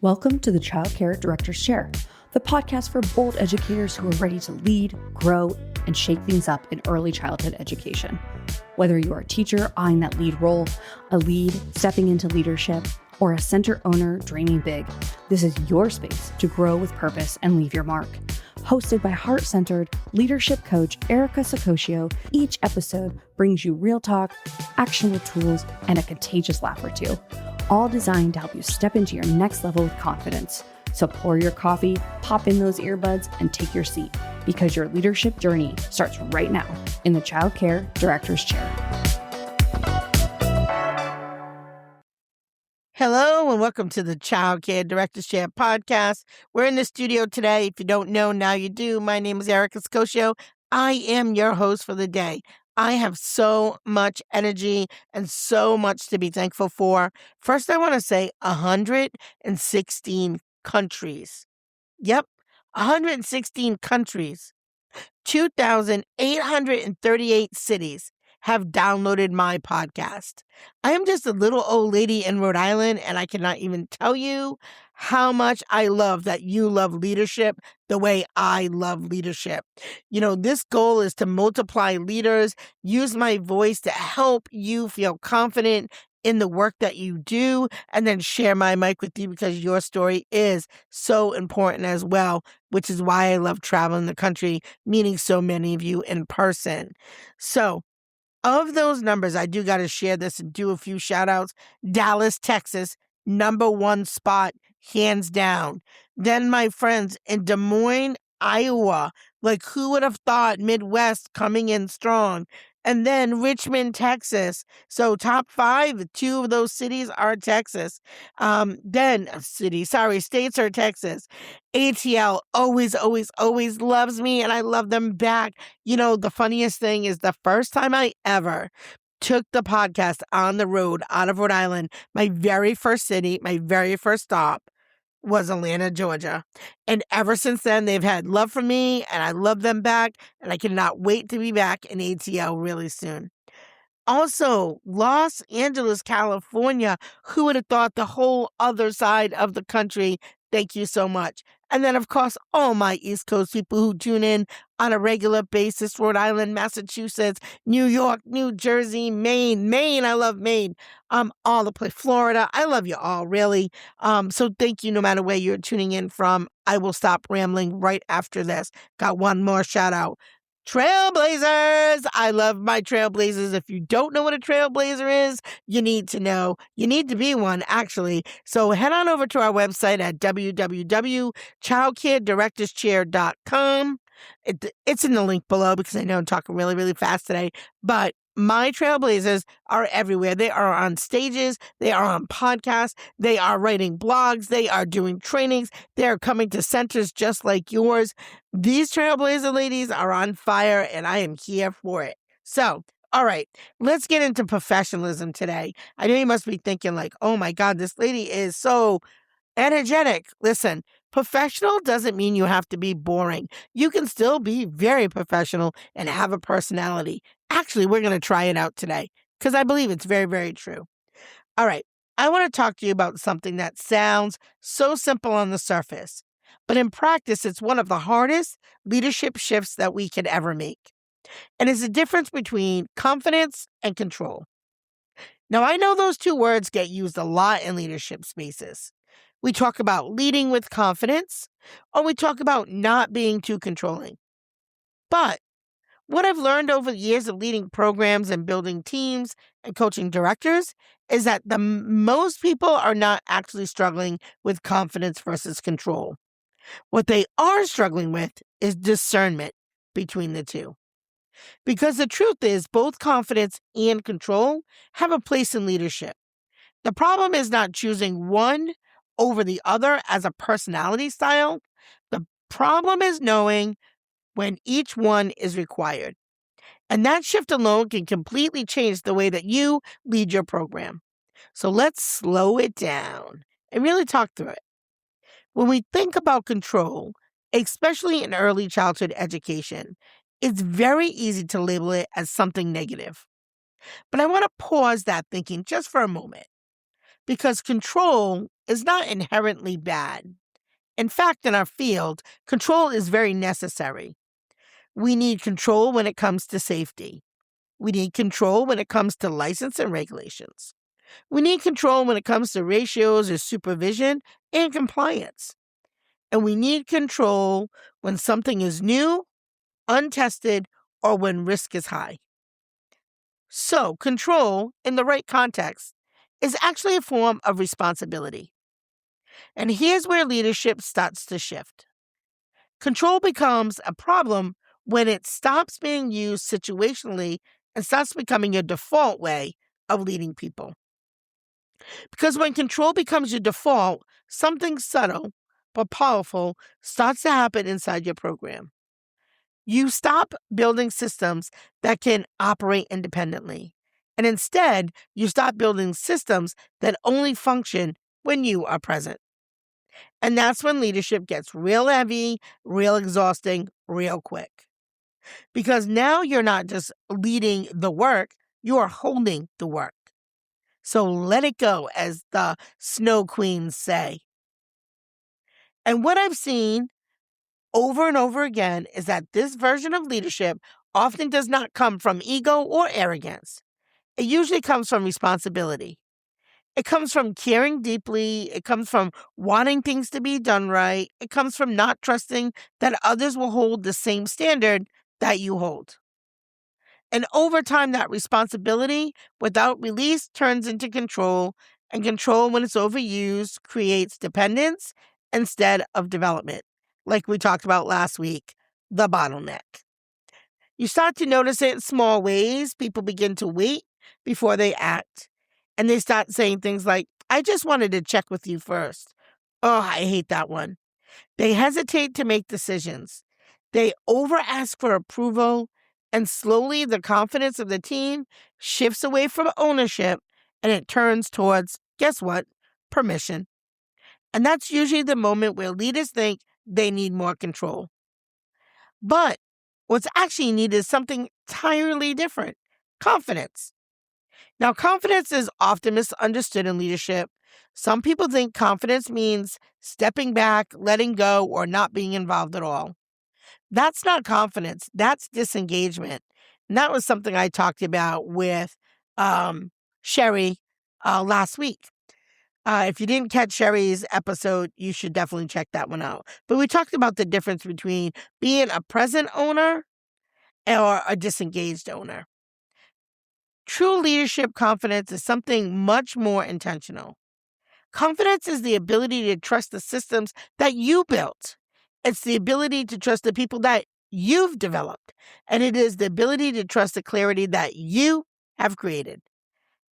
Welcome to the Child Care Director's Chair, the podcast for bold educators who are ready to lead, grow, and shake things up in early childhood education. Whether you're a teacher eyeing that lead role, a lead stepping into leadership, or a center owner dreaming big, this is your space to grow with purpose and leave your mark. Hosted by heart-centered leadership coach Erica Saccoccio, each episode brings you real talk, actionable tools, and a contagious laugh or two, all designed to help you step into your next level with confidence. So pour your coffee, pop in those earbuds, and take your seat, because your leadership journey starts right now in the Child Care Director's Chair. Hello and welcome to the Child Care Director's Chair podcast. We're in the studio today. If you don't know, now you do. My name is Erica Saccoccio. I am your host for the day. I have so much energy and so much to be thankful for. First, I want to say 116 countries. Yep, 116 countries. 2,838 cities have downloaded my podcast. I am just a little old lady in Rhode Island, and I cannot even tell you how much I love that you love leadership the way I love leadership. You know, this goal is to multiply leaders, use my voice to help you feel confident in the work that you do, and then share my mic with you because your story is so important as well, which is why I love traveling the country, meeting so many of you in person. So, of those numbers, I do got to share this and do a few shout outs. Dallas, Texas, #1 spot, hands down. Then my friends in Des Moines, Iowa, like who would have thought Midwest coming in strong? And then Richmond, Texas. So top 5, 2 of those cities are Texas. States are Texas. ATL always loves me, and I love them back. You know, the funniest thing is the first time I ever took the podcast on the road out of Rhode Island, my very first city, my very first stop was Atlanta, Georgia. And ever since then, they've had love for me, and I love them back, and I cannot wait to be back in ATL really soon. Also, Los Angeles, California. Who would have thought, the whole other side of the country? Thank you so much. And then, of course, all my East Coast people who tune in on a regular basis: Rhode Island, Massachusetts, New York, New Jersey, Maine. I love Maine. All the place, Florida. I love you all, really. So thank you no matter where you're tuning in from. I will stop rambling right after this. Got one more shout out. Trailblazers! I love my trailblazers. If you don't know what a trailblazer is, you need to know. You need to be one, actually. So head on over to our website at www.childcaredirectorschair.com. It's in the link below because I know I'm talking really, really fast today. But my trailblazers are everywhere. They are on stages. They are on podcasts. They are writing blogs. They are doing trainings. They are coming to centers just like yours. These trailblazer ladies are on fire, and I am here for it. So, all right, let's get into professionalism today. I know you must be thinking like, oh my God, this lady is so energetic. Listen, professional doesn't mean you have to be boring. You can still be very professional and have a personality. Actually, we're going to try it out today because I believe it's very, very true. All right, I want to talk to you about something that sounds so simple on the surface, but in practice, it's one of the hardest leadership shifts that we could ever make. And it's the difference between confidence and control. Now, I know those two words get used a lot in leadership spaces. We talk about leading with confidence, or we talk about not being too controlling. But what I've learned over the years of leading programs and building teams and coaching directors is that most people are not actually struggling with confidence versus control. What they are struggling with is discernment between the two. Because the truth is, both confidence and control have a place in leadership. The problem is not choosing one over the other as a personality style. The problem is knowing when each one is required. And that shift alone can completely change the way that you lead your program. So let's slow it down and really talk through it. When we think about control, especially in early childhood education, it's very easy to label it as something negative. But I want to pause that thinking just for a moment. because control is not inherently bad. In fact, in our field, control is very necessary. We need control when it comes to safety. We need control when it comes to license and regulations. We need control when it comes to ratios or supervision and compliance. And we need control when something is new, untested, or when risk is high. So, control, in the right context, is actually a form of responsibility. And here's where leadership starts to shift. Control becomes a problem when it stops being used situationally and starts becoming your default way of leading people. Because when control becomes your default, something subtle but powerful starts to happen inside your program. You stop building systems that can operate independently. And instead, you stop building systems that only function when you are present. And that's when leadership gets real heavy, real exhausting, real quick. Because now you're not just leading the work, you are holding the work. So let it go, as the snow queens say. And what I've seen over and over again is that this version of leadership often does not come from ego or arrogance. It usually comes from responsibility. It comes from caring deeply. It comes from wanting things to be done right. It comes from not trusting that others will hold the same standard that you hold. And over time, that responsibility without release turns into control, and control, when it's overused, creates dependence instead of development. Like we talked about last week, the bottleneck. You start to notice it in small ways. People begin to wait before they act. And they start saying things like, I just wanted to check with you first. Oh, I hate that one. They hesitate to make decisions. They over-ask for approval, and slowly the confidence of the team shifts away from ownership and it turns towards, guess what? Permission. And that's usually the moment where leaders think they need more control. But what's actually needed is something entirely different: confidence. Now, confidence is often misunderstood in leadership. Some people think confidence means stepping back, letting go, or not being involved at all. That's not confidence. That's disengagement. And that was something I talked about with Sherry last week. If you didn't catch Sherry's episode, you should definitely check that one out. But we talked about the difference between being a present owner or a disengaged owner. True leadership confidence is something much more intentional. Confidence is the ability to trust the systems that you built. It's the ability to trust the people that you've developed. And it is the ability to trust the clarity that you have created.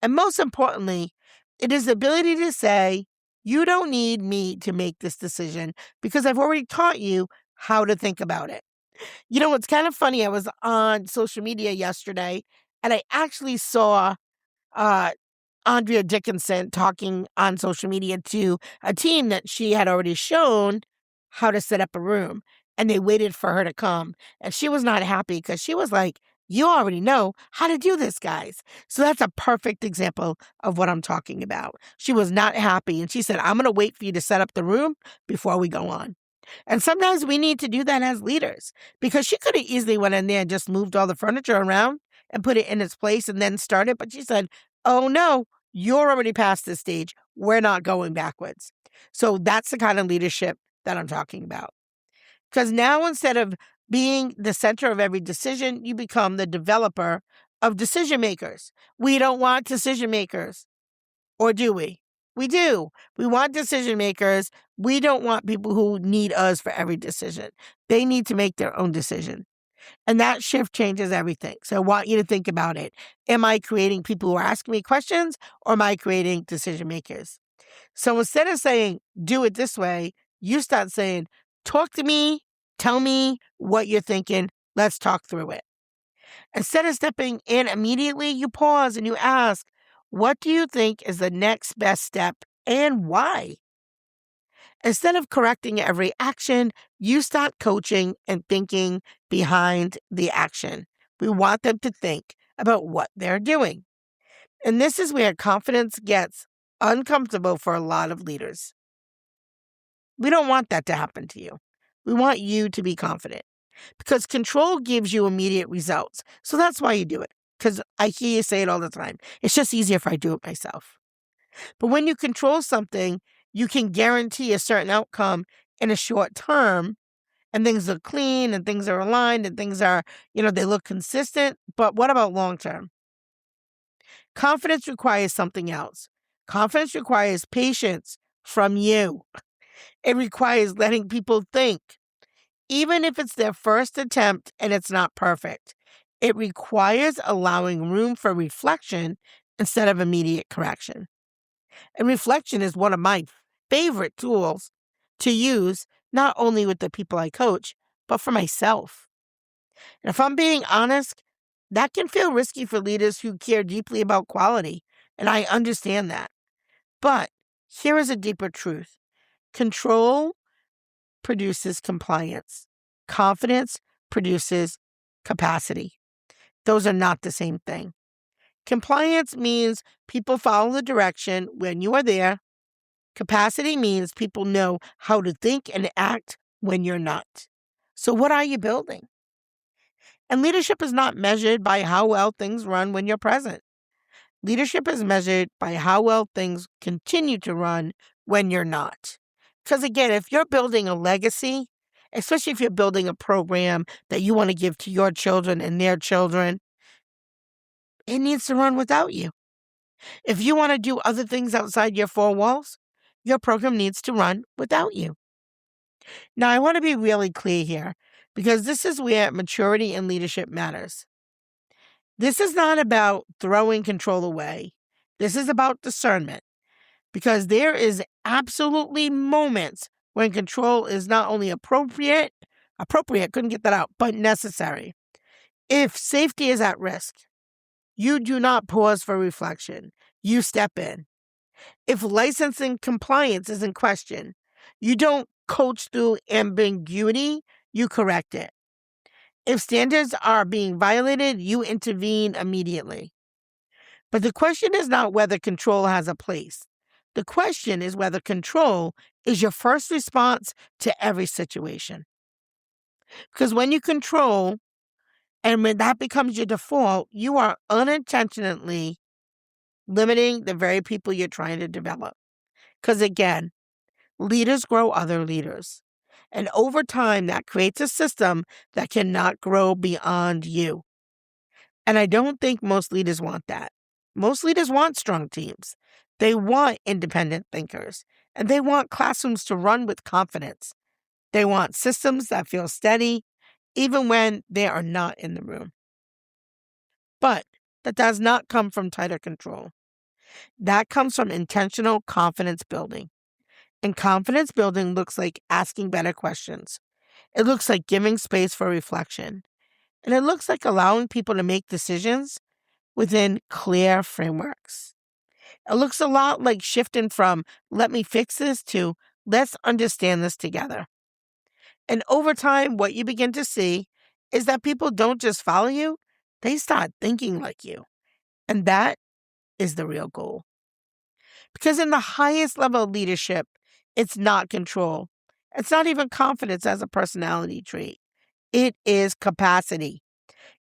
And most importantly, it is the ability to say, you don't need me to make this decision because I've already taught you how to think about it. You know, it's kind of funny. I was on social media yesterday and I actually saw Andrea Dickinson talking on social media to a team that she had already shown how to set up a room, and they waited for her to come. And she was not happy because she was like, you already know how to do this, guys. So that's a perfect example of what I'm talking about. She was not happy, and she said, I'm going to wait for you to set up the room before we go on. And sometimes we need to do that as leaders, because she could have easily went in there and just moved all the furniture around and put it in its place and then started. But she said, oh no, you're already past this stage. We're not going backwards. So that's the kind of leadership that I'm talking about. Because now, instead of being the center of every decision, you become the developer of decision makers. We don't want decision makers. Or do we? We do. We want decision makers. We don't want people who need us for every decision. They need to make their own decision. And that shift changes everything. So I want you to think about it. Am I creating people who are asking me questions, or am I creating decision makers? So instead of saying, do it this way, you start saying, talk to me, tell me what you're thinking, let's talk through it. Instead of stepping in immediately, you pause and you ask, what do you think is the next best step and why? Instead of correcting every action, you start coaching and thinking behind the action. We want them to think about what they're doing. And this is where confidence gets uncomfortable for a lot of leaders. We don't want that to happen to you. We want you to be confident because control gives you immediate results. So that's why you do it. Because I hear you say it all the time. It's just easier if I do it myself. But when you control something, you can guarantee a certain outcome in a short term, and things look clean and things are aligned and things are, they look consistent. But what about long term? Confidence requires something else. Confidence requires patience from you. It requires letting people think, even if it's their first attempt and it's not perfect. It requires allowing room for reflection instead of immediate correction. And reflection is one of my favorite tools to use, not only with the people I coach, but for myself. And if I'm being honest, that can feel risky for leaders who care deeply about quality, and I understand that. But here is a deeper truth. Control produces compliance. Confidence produces capacity. Those are not the same thing. Compliance means people follow the direction when you are there. Capacity means people know how to think and act when you're not. So what are you building? And leadership is not measured by how well things run when you're present. Leadership is measured by how well things continue to run when you're not. Because again, if you're building a legacy, especially if you're building a program that you want to give to your children and their children, it needs to run without you. If you want to do other things outside your four walls, your program needs to run without you. Now, I want to be really clear here because this is where maturity and leadership matters. This is not about throwing control away. This is about discernment because there is absolutely moments when control is not only appropriate, couldn't get that out, but necessary. If safety is at risk, you do not pause for reflection. You step in. If licensing compliance is in question, you don't coach through ambiguity, you correct it. If standards are being violated, you intervene immediately. But the question is not whether control has a place. The question is whether control is your first response to every situation. Because when you control, and when that becomes your default, you are unintentionally limiting the very people you're trying to develop. Because again, leaders grow other leaders. And over time, that creates a system that cannot grow beyond you. And I don't think most leaders want that. Most leaders want strong teams. They want independent thinkers. And they want classrooms to run with confidence. They want systems that feel steady, even when they are not in the room. But that does not come from tighter control. That comes from intentional confidence building. And confidence building looks like asking better questions. It looks like giving space for reflection. And it looks like allowing people to make decisions within clear frameworks. It looks a lot like shifting from let me fix this to let's understand this together. And over time, what you begin to see is that people don't just follow you, they start thinking like you. And that is the real goal. Because in the highest level of leadership, it's not control. It's not even confidence as a personality trait. It is capacity.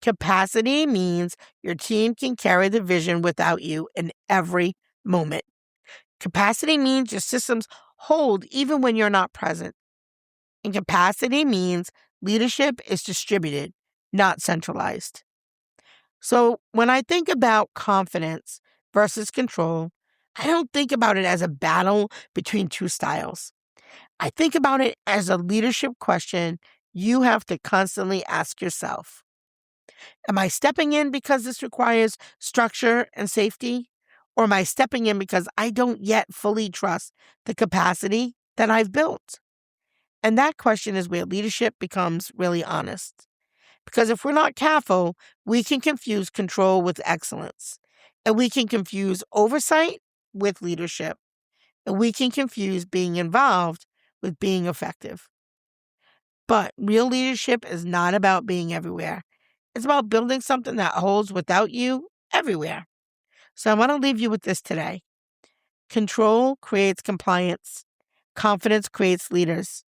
Capacity means your team can carry the vision without you in every moment. Capacity means your systems hold even when you're not present. And capacity means leadership is distributed, not centralized. So when I think about confidence versus control, I don't think about it as a battle between two styles. I think about it as a leadership question you have to constantly ask yourself. Am I stepping in because this requires structure and safety? Or am I stepping in because I don't yet fully trust the capacity that I've built? And that question is where leadership becomes really honest. Because if we're not careful, we can confuse control with excellence. And we can confuse oversight with leadership. And we can confuse being involved with being effective. But real leadership is not about being everywhere. It's about building something that holds without you everywhere. So I want to leave you with this today. Control creates compliance. Confidence creates leaders.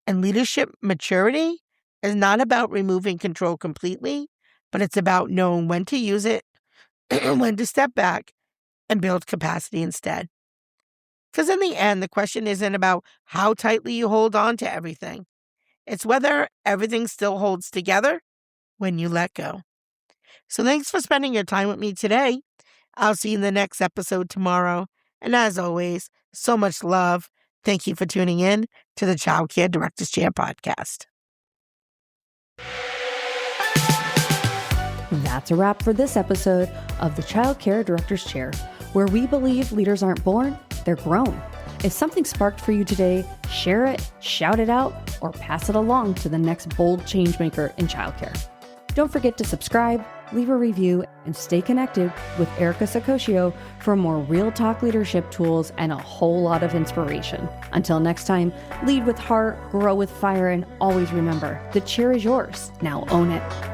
And leadership maturity is not about removing control completely, but it's about knowing when to use it, when to step back, and build capacity instead. Because in the end, the question isn't about how tightly you hold on to everything. It's whether everything still holds together when you let go. So thanks for spending your time with me today. I'll see you in the next episode tomorrow. And as always, so much love. Thank you for tuning in to the Child Care Director's Chair podcast. That's a wrap for this episode of the Child Care Director's Chair, where we believe leaders aren't born, they're grown. If something sparked for you today, share it, shout it out, or pass it along to the next bold changemaker in childcare. Don't forget to subscribe, leave a review, and stay connected with Erica Saccoccio for more real talk leadership tools and a whole lot of inspiration. Until next time, lead with heart, grow with fire, and always remember, the chair is yours. Now own it.